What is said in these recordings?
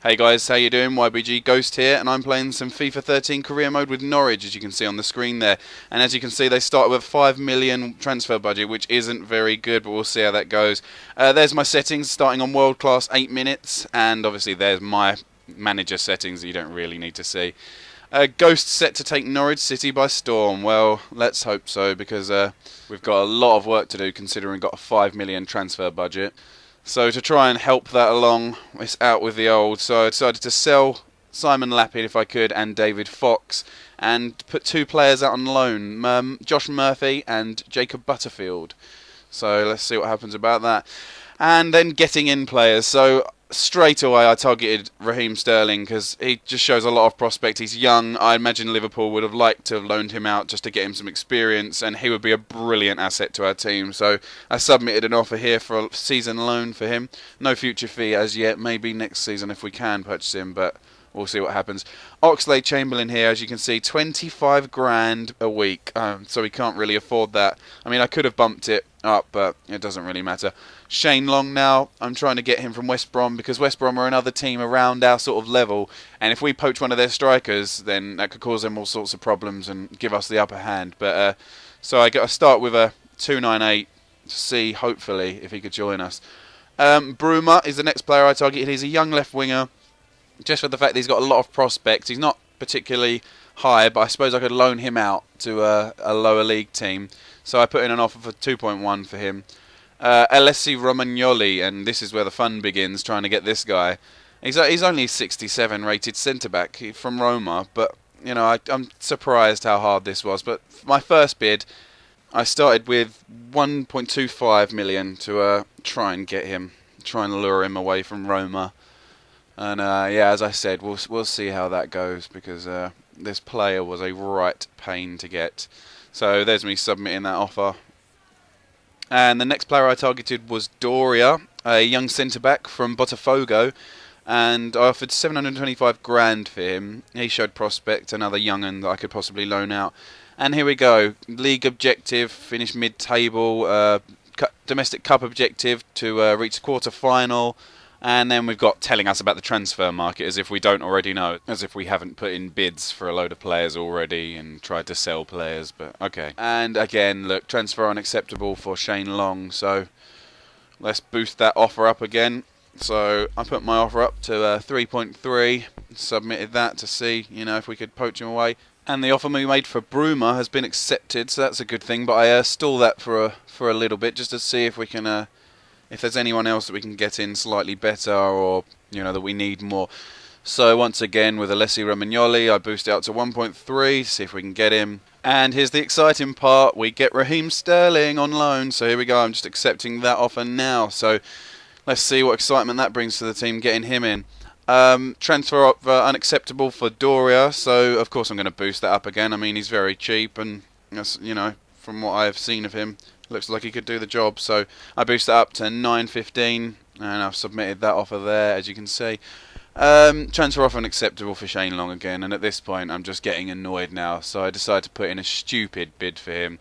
Hey guys, how you doing? YBG Ghost here, and I'm playing some FIFA 13 career mode with Norwich, as you can see on the screen there. And as you can see, they start with a 5 million transfer budget, which isn't very good, but we'll see how that goes. There's my settings, starting on world class 8 minutes, and obviously there's my manager settings that you don't really need to see. Ghost set to take Norwich City by storm. Well, let's hope so, because we've got a lot of work to do considering we've got a 5 million transfer budget. So to try and help that along, it's out with the old. So I decided to sell Simon Lapid if I could, and David Fox, and put two players out on loan, Josh Murphy and Jacob Butterfield. So let's see what happens about that. And then getting in players. So straight away I targeted Raheem Sterling because he just shows a lot of prospect. He's young. I imagine Liverpool would have liked to have loaned him out just to get him some experience, and he would be a brilliant asset to our team. So I submitted an offer here for a season loan for him. No future fee as yet. Maybe next season if we can purchase him, but we'll see what happens. Oxlade-Chamberlain here, as you can see, 25 grand a week. So we can't really afford that. I mean, I could have bumped it up, but it doesn't really matter. Shane Long now, I'm trying to get him from West Brom because West Brom are another team around our sort of level, and if we poach one of their strikers, then that could cause them all sorts of problems and give us the upper hand. But so I got to start with a 298 to see, hopefully, if he could join us. Bruma is the next player I targeted. He's a young left winger, just for the fact that he's got a lot of prospects. He's not particularly high, but I suppose I could loan him out to a lower league team. So I put in an offer for 2.1 for him. Alessi Romagnoli, and this is where the fun begins, trying to get this guy. He's only 67 rated centre-back from Roma, but you know, I'm surprised how hard this was. But my first bid, I started with 1.25 million to try and get him, try and lure him away from Roma. And yeah, as I said, we'll see how that goes, because this player was a right pain to get. So there's me submitting that offer. And the next player I targeted was Doria, a young centre-back from Botafogo, and I offered 725 grand for him. He showed prospect, another young'un that I could possibly loan out. And here we go, league objective, finish mid-table, domestic cup objective to reach the quarter-final. And then we've got telling us about the transfer market, as if we don't already know, as if we haven't put in bids for a load of players already and tried to sell players, but okay. And again, look, transfer unacceptable for Shane Long, so let's boost that offer up again. So I put my offer up to 3.3, submitted that to see, you know, if we could poach him away. And the offer we made for Bruma has been accepted, so that's a good thing, but I stalled that for a little bit just to see if we can... if there's anyone else that we can get in slightly better, or you know, that we need more. So once again with Alessi Romagnoli, I boost it out to 1.3, see if we can get him. And here's the exciting part, we get Raheem Sterling on loan. So here we go, I'm just accepting that offer now. So let's see what excitement that brings to the team, getting him in. Transfer offer unacceptable for Doria, so of course I'm going to boost that up again. I mean, he's very cheap, and you know, from what I have seen of him, looks like he could do the job. So I boost that up to 9.15, and I've submitted that offer there, as you can see. Transfer offer unacceptable for Shane Long again, and at this point I'm just getting annoyed now, so I decided to put in a stupid bid for him.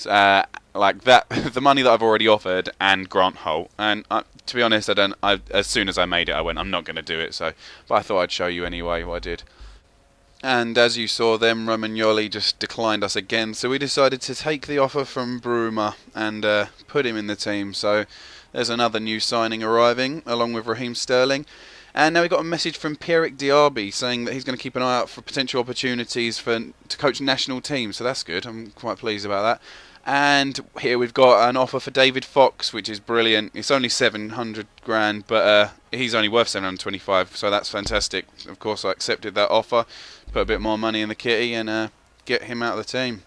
Like that, the money that I've already offered, and Grant Holt. And to be honest, as soon as I made it, I went, I'm not going to do it. So, but I thought I'd show you anyway what I did. And as you saw, then Romagnoli just declined us again, so we decided to take the offer from Bruma and put him in the team. So there's another new signing arriving, along with Raheem Sterling. And now we got a message from Pierrick Diaby saying that he's going to keep an eye out for potential opportunities to coach national teams. So that's good. I'm quite pleased about that. And here we've got an offer for David Fox, which is brilliant. It's only 700 grand, but he's only worth 725, so that's fantastic. Of course, I accepted that offer, put a bit more money in the kitty, and get him out of the team.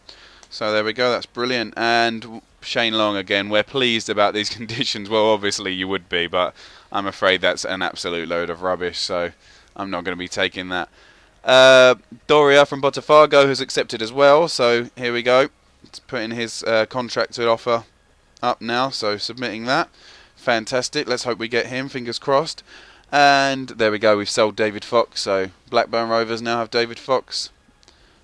So there we go, that's brilliant. And Shane Long again, we're pleased about these conditions. Well, obviously you would be, but I'm afraid that's an absolute load of rubbish, so I'm not going to be taking that. Doria from Botafogo has accepted as well, so here we go. It's putting his contracted offer up now, so submitting that. Fantastic, let's hope we get him, fingers crossed. And there we go, we've sold David Fox, so Blackburn Rovers now have David Fox.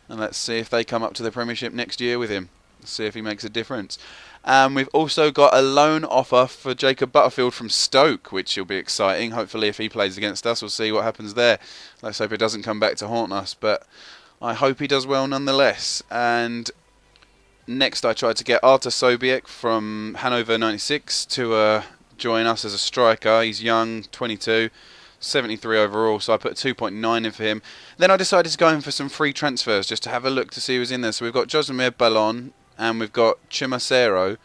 And let's see if they come up to the Premiership next year with him. Let's see if he makes a difference. And we've also got a loan offer for Jacob Butterfield from Stoke, which will be exciting. Hopefully if he plays against us, we'll see what happens there. Let's hope it doesn't come back to haunt us, but I hope he does well nonetheless. And next I tried to get Artur Sobiek from Hannover 96 to join us as a striker. He's young, 22. 73 overall, so I put a 2.9 in for him. Then I decided to go in for some free transfers just to have a look to see who was in there. So we've got Josemir Ballon and we've got Chimacero.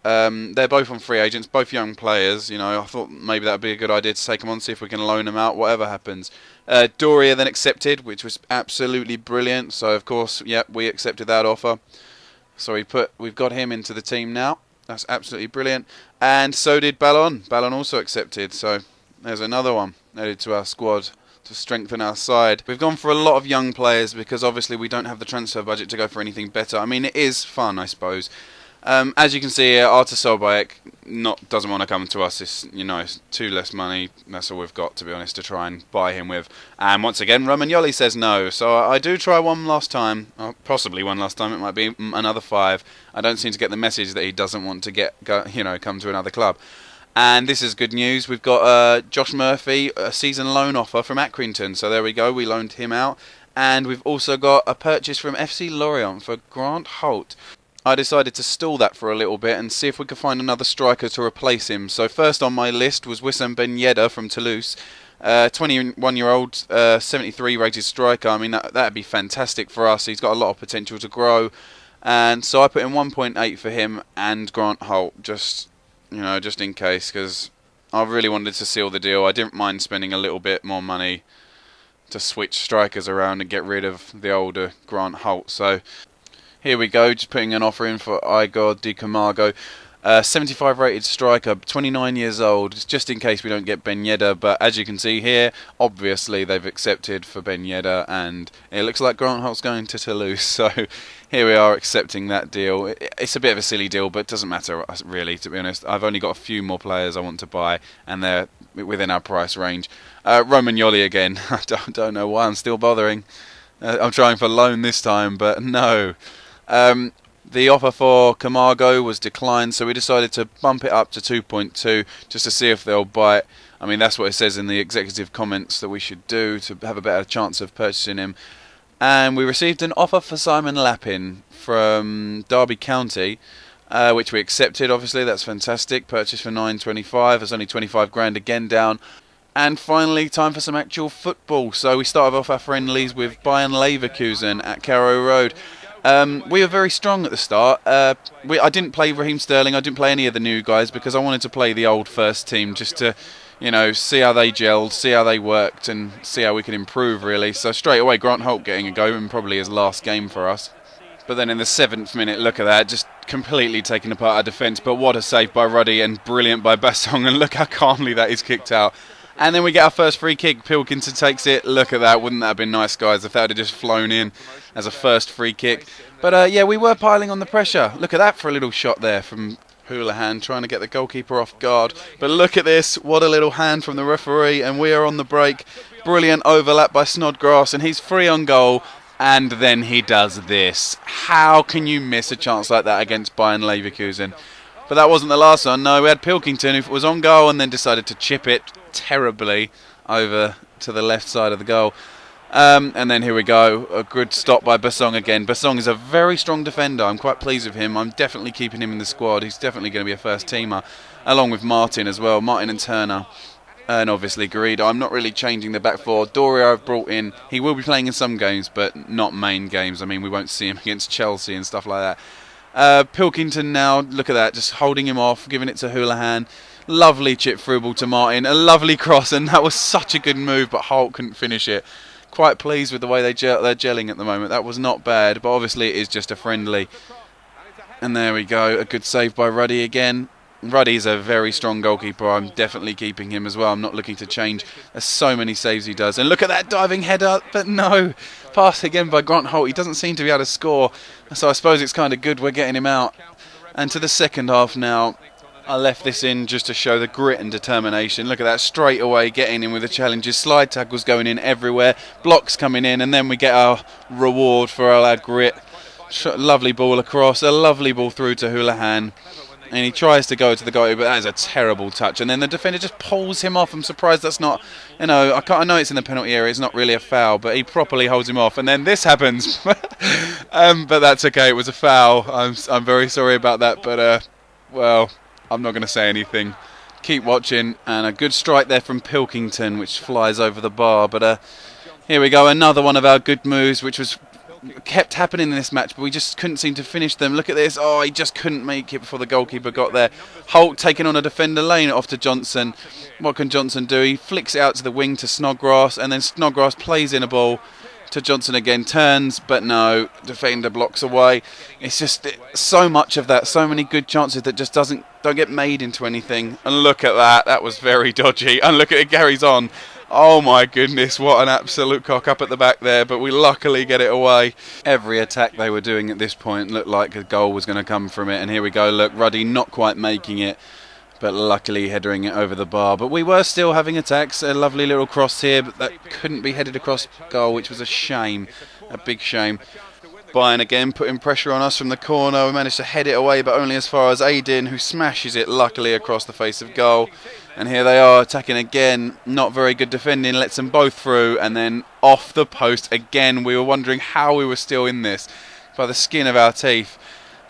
They're both on free agents, both young players. You know, I thought maybe that would be a good idea to take them on, see if we can loan them out, whatever happens. Doria then accepted, which was absolutely brilliant. So of course, yep, we accepted that offer. So we've got him into the team now. That's absolutely brilliant. And so did Ballon. Ballon also accepted. So there's another one added to our squad to strengthen our side. We've gone for a lot of young players because obviously we don't have the transfer budget to go for anything better. I mean, it is fun, I suppose. As you can see here, Artur Sobiek doesn't want to come to us. It's 2 less money. That's all we've got, to be honest, to try and buy him with. And once again, Romagnoli says no. So I do try one last time, possibly one last time. It might be another 5. I don't seem to get the message that he doesn't want to come to another club. And this is good news. We've got Josh Murphy, a season loan offer from Accrington. So there we go. We loaned him out. And we've also got a purchase from FC Lorient for Grant Holt. I decided to stall that for a little bit and see if we could find another striker to replace him. So first on my list was Wissam Ben Yedder from Toulouse. 21-year-old, 73 rated striker. I mean, that'd be fantastic for us. He's got a lot of potential to grow. And so I put in 1.8 for him and Grant Holt, just in case, because I really wanted to seal the deal. I didn't mind spending a little bit more money to switch strikers around and get rid of the older Grant Holt. So here we go, just putting an offer in for Igor Di Camargo. 75 rated striker, 29 years old, just in case we don't get Ben Yedder. But as you can see here, obviously they've accepted for Ben Yedder, and it looks like Grant Holt's going to Toulouse. So here we are accepting that deal. It's a bit of a silly deal, but it doesn't matter really, to be honest. I've only got a few more players I want to buy, and they're within our price range. Romagnoli again. I don't know why I'm still bothering. I'm trying for loan this time, but no. The offer for Camargo was declined, so we decided to bump it up to 2.2 just to see if they'll bite. I mean, that's what it says in the executive comments that we should do to have a better chance of purchasing him. And we received an offer for Simon Lappin from Derby County, which we accepted. Obviously, that's fantastic. Purchase for 9.25. There's only 25 grand again down. And finally, time for some actual football. So we started off our friendlies with Bayern Leverkusen at Carrow Road. We were very strong at the start. I didn't play Raheem Sterling. I didn't play any of the new guys because I wanted to play the old first team just to, see how they gelled, see how they worked, and see how we could improve, really. So straight away, Grant Holt getting a go, and probably his last game for us. But then in the 7th minute, look at that, just completely taking apart our defence. But what a save by Ruddy, and brilliant by Bassong, and look how calmly that is kicked out. And then we get our first free kick. Pilkington takes it. Look at that. Wouldn't that have been nice, guys, if that had just flown in as a first free kick. But, yeah, we were piling on the pressure. Look at that for a little shot there from Houlihan, trying to get the goalkeeper off guard. But look at this. What a little hand from the referee. And we are on the break. Brilliant overlap by Snodgrass. And he's free on goal. And then he does this. How can you miss a chance like that against Bayern Leverkusen? But that wasn't the last one. No, we had Pilkington, who was on goal and then decided to chip it terribly over to the left side of the goal. And then here we go, a good stop by Bassong again. Bassong is a very strong defender. I'm quite pleased with him. I'm definitely keeping him in the squad. He's definitely going to be a first teamer, along with Martin as well, Martin and Turner. And obviously Garrido. I'm not really changing the back four. Doria I've brought in. He will be playing in some games, but not main games. I mean, we won't see him against Chelsea and stuff like that. Pilkington now, look at that, just holding him off, giving it to Houlihan. Lovely chip through ball to Martin, a lovely cross, and that was such a good move, but Holt couldn't finish it. Quite pleased with the way they're gelling at the moment. That was not bad, but obviously it is just a friendly. And there we go, a good save by Ruddy again. Ruddy's a very strong goalkeeper. I'm definitely keeping him as well. I'm not looking to change. There's so many saves he does. And look at that diving header, but no. Pass again by Grant Holt. He doesn't seem to be able to score, so I suppose it's kind of good we're getting him out. And to the second half now. I left this in just to show the grit and determination. Look at that, straight away getting in with the challenges. Slide tackles going in everywhere, blocks coming in, and then we get our reward for all our grit. Lovely ball across, a lovely ball through to Houlihan. And he tries to go to the goal, but that is a terrible touch. And then the defender just pulls him off. I'm surprised that's not, I know it's in the penalty area, it's not really a foul, but he properly holds him off. And then this happens. But that's okay, it was a foul. I'm very sorry about that, but, well, I'm not going to say anything. Keep watching, and a good strike there from Pilkington, which flies over the bar. But here we go, another one of our good moves, which was kept happening in this match, but we just couldn't seem to finish them. Look at this. Oh, he just couldn't make it before the goalkeeper got there. Holt taking on a defender, laying it off to Johnson. What can Johnson do? He flicks it out to the wing to Snodgrass, and then Snodgrass plays in a ball to Johnson again, turns, but no, defender blocks away. It's just so much of that, so many good chances that just don't get made into anything. And look at that. That was very dodgy. And look at it carries on. Oh my goodness, what an absolute cock up at the back there, but we luckily get it away. Every attack they were doing at this point looked like a goal was going to come from it, and here we go, look, Ruddy not quite making it, but luckily headering it over the bar. But we were still having attacks, a lovely little cross here, but that couldn't be headed across goal, which was a shame, a big shame. Bayern again putting pressure on us from the corner. We managed to head it away, but only as far as Aydin, who smashes it luckily across the face of goal. And here they are attacking again. Not very good defending, lets them both through, and then off the post again. We were wondering how we were still in this by the skin of our teeth.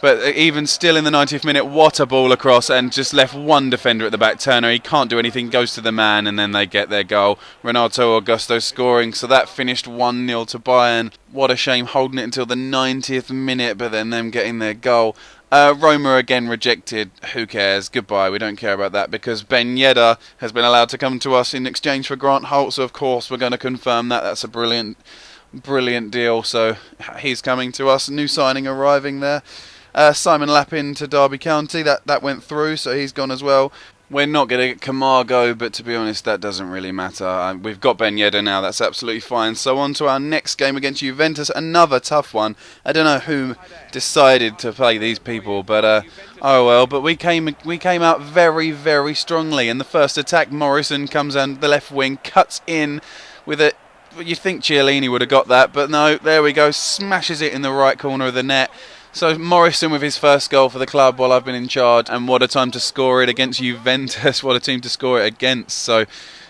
But even still in the 90th minute, what a ball across, and just left one defender at the back. Turner, he can't do anything, goes to the man, and then they get their goal. Renato Augusto scoring, so that finished 1-0 to Bayern. What a shame holding it until the 90th minute, but then them getting their goal. Roma again rejected. Who cares? Goodbye. We don't care about that because Ben Yedder has been allowed to come to us in exchange for Grant Holt, so of course we're going to confirm that. That's a brilliant deal. So he's coming to us. New signing arriving there. Simon Lappin to Derby County. That went through, so he's gone as well. We're not going to get Camargo, but to be honest, that doesn't really matter. We've got Ben Yedder now, that's absolutely fine. So on to our next game against Juventus, another tough one. I don't know who decided to play these people, but oh well. But we came out very, very strongly. In the first attack, Morrison comes on the left wing, cuts in with it. You think Chiellini would have got that, but no, there we go, smashes it in the right corner of the net. So Morrison with his first goal for the club while I've been in charge, and what a time to score it against Juventus, what a team to score it against. So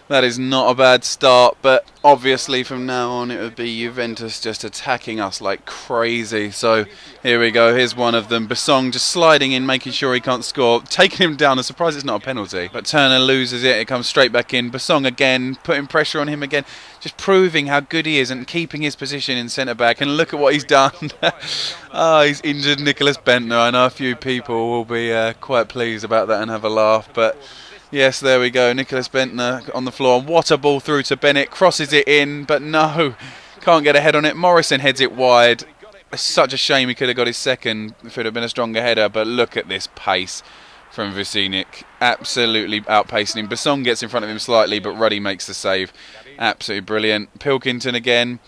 that is not a bad start, but obviously from now on it would be Juventus just attacking us like crazy. So here we go, here's one of them, Basong just sliding in, making sure he can't score, taking him down. I'm surprised it's not a penalty, but Turner loses it, it comes straight back in. Basong again, putting pressure on him again, just proving how good he is and keeping his position in centre-back, and look at what he's done. He's injured Nicholas Bentner. I know a few people will be quite pleased about that and have a laugh, but yes, there we go, Nicholas Bentner on the floor. What a ball through to Bennett, crosses it in, but no, can't get a head on it. Morrison heads it wide. It's such a shame he could have got his second if it had been a stronger header, but look at this pace from Vucinic, absolutely outpacing him. Basson gets in front of him slightly, but Ruddy makes the save. Absolutely brilliant. Pilkington again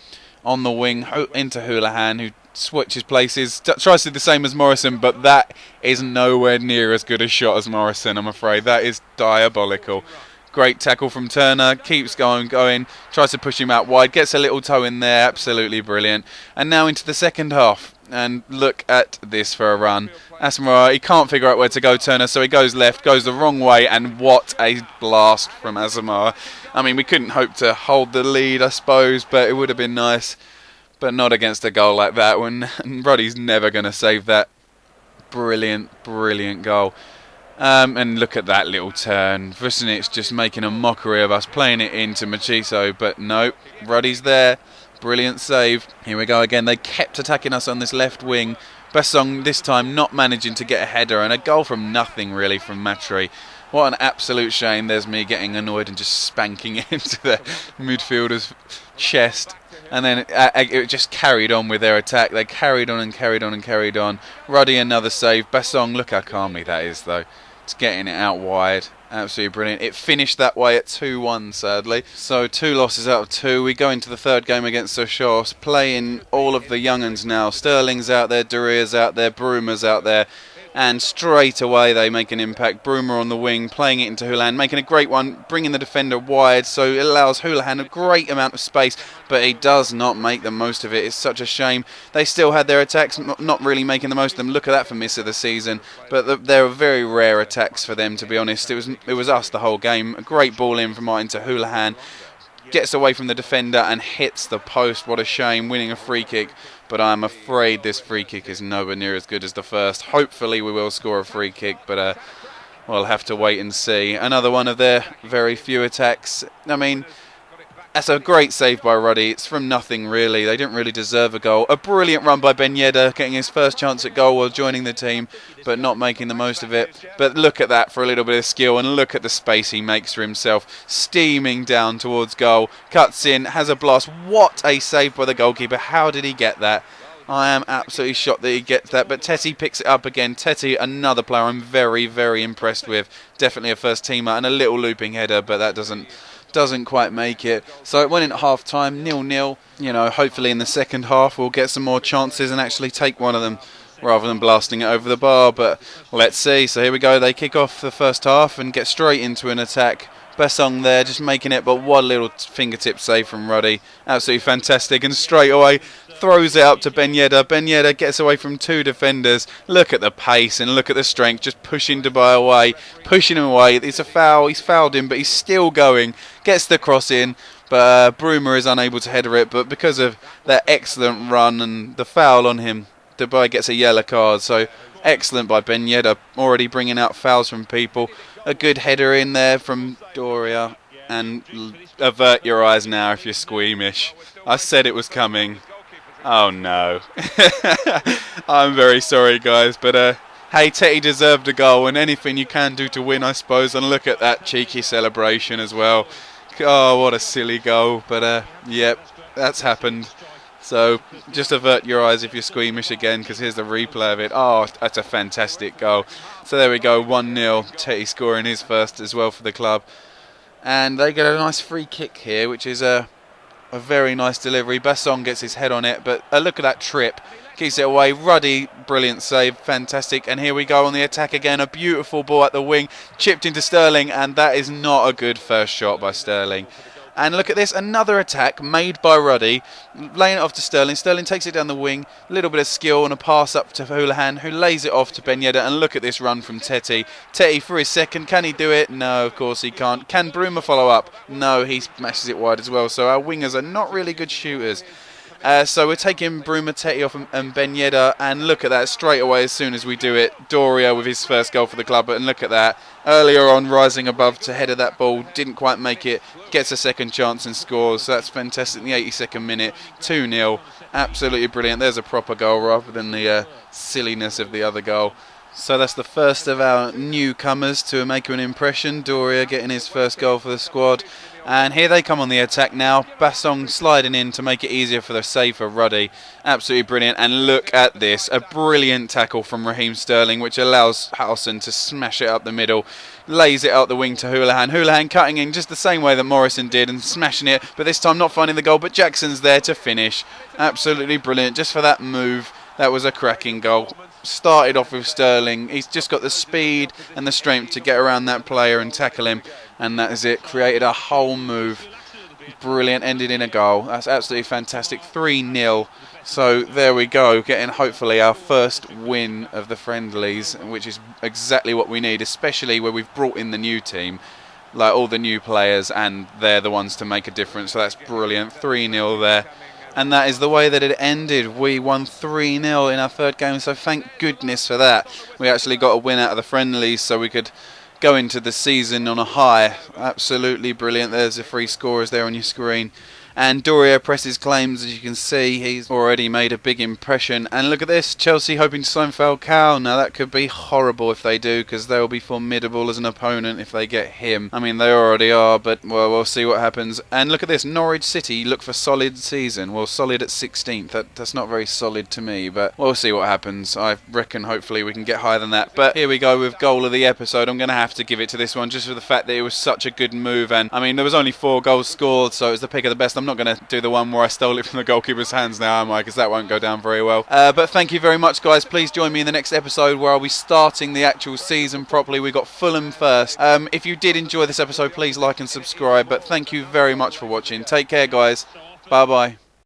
on the wing into Houlihan, who switches places, tries to do the same as Morrison, but that is nowhere near as good a shot as Morrison, I'm afraid. That is diabolical. Great tackle from Turner, keeps going, tries to push him out wide, gets a little toe in there, absolutely brilliant. And now into the second half, and look at this for a run. Asamoah, he can't figure out where to go, Turner, so he goes left, goes the wrong way, and what a blast from Asamoah. I mean, we couldn't hope to hold the lead, I suppose, but it would have been nice. But not against a goal like that, when Ruddy's never going to save that brilliant goal. And look at that little turn. Vucinic just making a mockery of us, playing it into Machiso, but no, Ruddy's there. Brilliant save. Here we go again. They kept attacking us on this left wing. Basong this time not managing to get a header, and a goal from nothing really from Matry. What an absolute shame. There's me getting annoyed and just spanking it into the midfielder's chest. And then it just carried on with their attack. They carried on and carried on and carried on. Ruddy another save. Basong, look how calmly that is though. It's getting it out wide. Absolutely brilliant. It finished that way at 2-1 sadly. So 2 losses out of 2. We go into the third game against Sochaux, playing all of the young uns now. Sterling's out there, Duryer's out there, Bruma's out there. and straight away they make an impact. Bruma on the wing, playing it into Houlihan, making a great one, bringing the defender wide, so it allows Houlihan a great amount of space, but he does not make the most of it. It's such a shame. They still had their attacks, not really making the most of them. Look at that for miss of the season, but they were very rare attacks for them, to be honest. It was us the whole game. A great ball in from Martin to Houlihan, gets away from the defender and hits the post. What a shame, winning a free kick. But I'm afraid this free kick is nowhere near as good as the first. Hopefully we will score a free kick, but we'll have to wait and see. Another one of their very few attacks. I mean, that's a great save by Ruddy. It's from nothing, really. They didn't really deserve a goal. A brilliant run by Ben Yedder, getting his first chance at goal while joining the team, but not making the most of it. But look at that for a little bit of skill, and look at the space he makes for himself. Steaming down towards goal. Cuts in, has a blast. What a save by the goalkeeper. How did he get that? I am absolutely shocked that he gets that, but Teti picks it up again. Teti, another player I'm very, very impressed with. Definitely a first teamer, and a little looping header, but that doesn't quite make it. So it went in at half time, 0-0. You know, hopefully in the second half we'll get some more chances and actually take one of them rather than blasting it over the bar, but let's see. So here we go, they kick off the first half and get straight into an attack. Bassong there just making it, but what a little fingertip save from Ruddy. Absolutely fantastic, and straight away throws it up to Ben Yedder. Ben Yedder gets away from two defenders. Look at the pace and look at the strength, just pushing Dubai away, pushing him away. It's a foul, he's fouled him, but he's still going. Gets the cross in, but Bruma is unable to header it, but because of that excellent run and the foul on him, Dubai gets a yellow card. So excellent by Ben Yedder, already bringing out fouls from people. A good header in there from Doria, and avert your eyes now if you're squeamish. I said it was coming. Oh no. I'm very sorry, guys, but hey, Teti deserved a goal, and anything you can do to win, I suppose. And look at that cheeky celebration as well. Oh, what a silly goal, but yep, that's happened. So just avert your eyes if you're squeamish again, because here's the replay of it. Oh, that's a fantastic goal. So there we go, 1-0. Teti scoring his first as well for the club. And they get a nice free kick here, which is a very nice delivery. Bassong gets his head on it, but look at that trip. Keeps it away. Ruddy, brilliant save, fantastic. And here we go on the attack again. A beautiful ball at the wing, chipped into Sterling, and that is not a good first shot by Sterling. And look at this, another attack made by Ruddy, laying it off to Sterling. Sterling takes it down the wing, a little bit of skill and a pass up to Houlihan, who lays it off to Ben Yedder. And look at this run from Teti. Teti for his second, can he do it? No, of course he can't. Can Bruma follow up? No, he smashes it wide as well. So our wingers are not really good shooters. So we're taking Bruma, Teti off and Ben Yedder, and look at that straight away as soon as we do it. Doria with his first goal for the club, and look at that. Earlier on, rising above to header that ball, didn't quite make it, gets a second chance and scores. So that's fantastic in the 82nd minute, 2-0. Absolutely brilliant. There's a proper goal rather than the silliness of the other goal. So that's the first of our newcomers to make an impression. Doria getting his first goal for the squad. And here they come on the attack now. Bassong sliding in to make it easier for the save for Ruddy. Absolutely brilliant. And look at this. A brilliant tackle from Raheem Sterling, which allows Howson to smash it up the middle. Lays it out the wing to Houlihan. Houlihan cutting in just the same way that Morrison did and smashing it. But this time not finding the goal. But Jackson's there to finish. Absolutely brilliant. Just for that move. That was a cracking goal. Started off with Sterling. He's just got the speed and the strength to get around that player and tackle him, and that is it. Created a whole move. Brilliant. Ended in a goal. That's absolutely fantastic. 3-0. So there we go, getting hopefully our first win of the friendlies, which is exactly what we need, especially where we've brought in the new team, like all the new players, and they're the ones to make a difference. So that's brilliant. 3-0 there. And that is the way that it ended. We won 3-0 in our third game, so thank goodness for that. We actually got a win out of the friendlies, so we could go into the season on a high. Absolutely brilliant. There's the free scorers there on your screen. And Doria presses claims, as you can see. He's already made a big impression. And look at this, Chelsea hoping to sign Falcao. Now that could be horrible if they do, because they'll be formidable as an opponent if they get him. I mean, they already are, but well, we'll see what happens. And look at this, Norwich City look for solid season. Well, solid at 16th. That's not very solid to me, but we'll see what happens. I reckon hopefully we can get higher than that. But here we go with goal of the episode. I'm going to have to give it to this one just for the fact that it was such a good move. And I mean, there was only 4 goals scored, so it was the pick of the best. I'm not going to do the one where I stole it from the goalkeeper's hands now, am I? Because that won't go down very well. But thank you very much, guys. Please join me in the next episode where I'll be starting the actual season properly. We've got Fulham first. If you did enjoy this episode, please like and subscribe. But thank you very much for watching. Take care, guys. Bye-bye.